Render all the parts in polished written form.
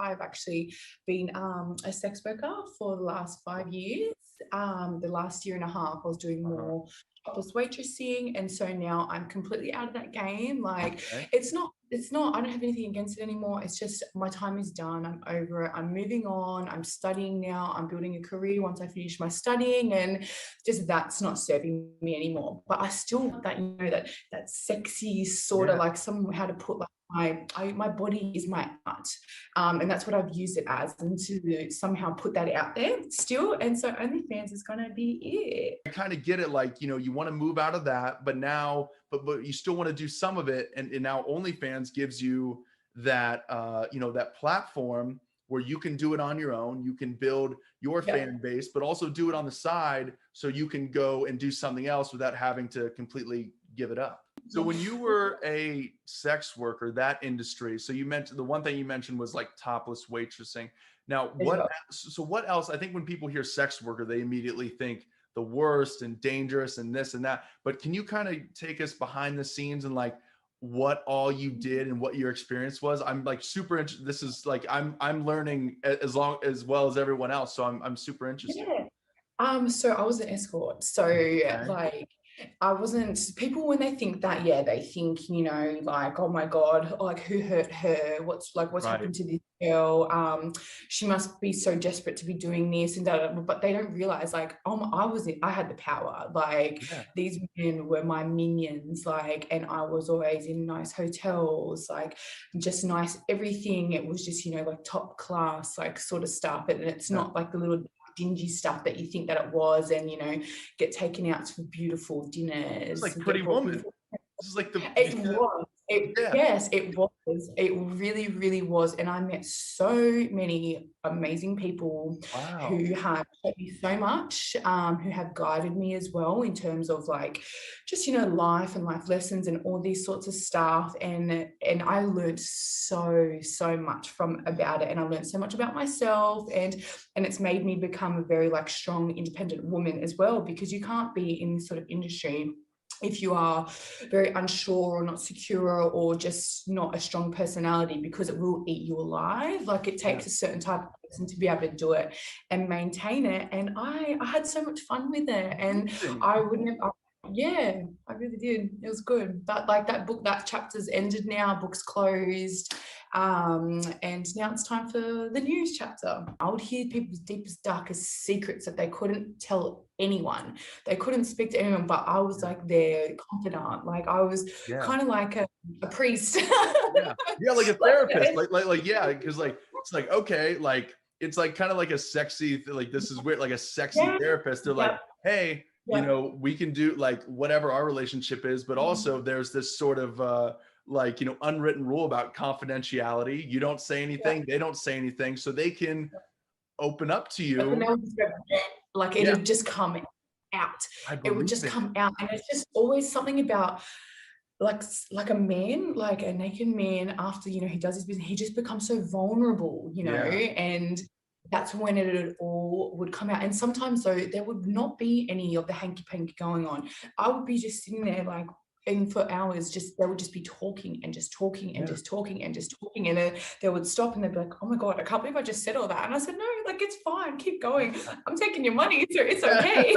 I've actually been a sex worker for the last 5 years. The last year and a half, I was doing more topless waitressing, and so now I'm completely out of that game. Like, Okay. it's not, I don't have anything against it anymore. It's just my time is done. I'm over it. I'm moving on. I'm studying now. I'm building a career once I finish my studying, and just that's not serving me anymore. But I still want that, that sexy sort of like somehow to put like my body is my art, and that's what I've used it as, and to somehow put that out there still. And so OnlyFans is gonna be it. I kind of get it. Like, you want to move out of that, but now, but you still want to do some of it. And now OnlyFans gives you that, that platform where you can do it on your own. You can build your fan base, but also do it on the side so you can go and do something else without having to completely give it up. So when you were a sex worker, that industry, so you mentioned, the one thing you mentioned was like topless waitressing. Now, what else? I think when people hear sex worker, they immediately think the worst and dangerous and this and that. But can you kind of take us behind the scenes and like what all you did and what your experience was? I'm like super interested. This is like, I'm learning as well as everyone else. So I'm super interested. So I was an escort. So like, I wasn't, people when they think that, they think, like, oh my God, like who hurt her? What's happened to this girl? She must be so desperate to be doing this and that, but they don't realize like, I had the power. Like these men were my minions, like, and I was always in nice hotels, like just nice everything. It was just, like top class, like sort of stuff. And it's not like the little dingy stuff that you think that it was, and get taken out to beautiful dinners. It's like Pretty Woman. This is like it was. Yes, it was. It really, really was. And I met so many amazing people who have taught me so much, who have guided me as well in terms of like just, life and life lessons and all these sorts of stuff. And I learned so much about it. And I learned so much about myself, and it's made me become a very like strong, independent woman as well, because you can't be in this sort of industry if you are very unsure or not secure or just not a strong personality, because it will eat you alive. Like it takes a certain type of person to be able to do it and maintain it. And I had so much fun with it, and I really did. It was good. But like that chapter's ended now, book's closed. And now it's time for the news chapter. I would hear people's deepest, darkest secrets that they couldn't tell anyone. They couldn't speak to anyone, but I was like their confidant. Like I was kind of like a priest. Like a therapist. Because like it's like, okay, like it's like kind of like a sexy, like this is weird, like a sexy therapist. They're like, hey, we can do like whatever our relationship is, but also there's this sort of unwritten rule about confidentiality. You don't say anything, they don't say anything, so they can open up to you. Like it would just come out. It would just come out. And it's just always something about like a man, like a naked man, after, he does his business, he just becomes so vulnerable, and that's when it all would come out. And sometimes though, there would not be any of the hanky-panky going on. I would be just sitting there like, and for hours, they would just be talking and just talking and just talking and just talking. And then they would stop and they'd be like, oh my God, I can't believe I just said all that. And I said, no, like, it's fine. Keep going. I'm taking your money. It's okay.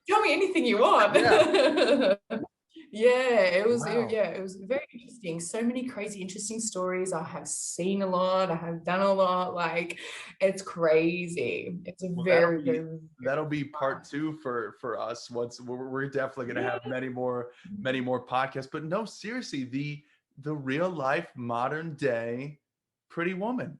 Tell me anything you want. It was very interesting. So many crazy, interesting stories. I have seen a lot. I have done a lot. Like, it's crazy. It's that'll be part 2 for us. We're definitely going to have many more podcasts. But no, seriously, the real life modern day Pretty Woman.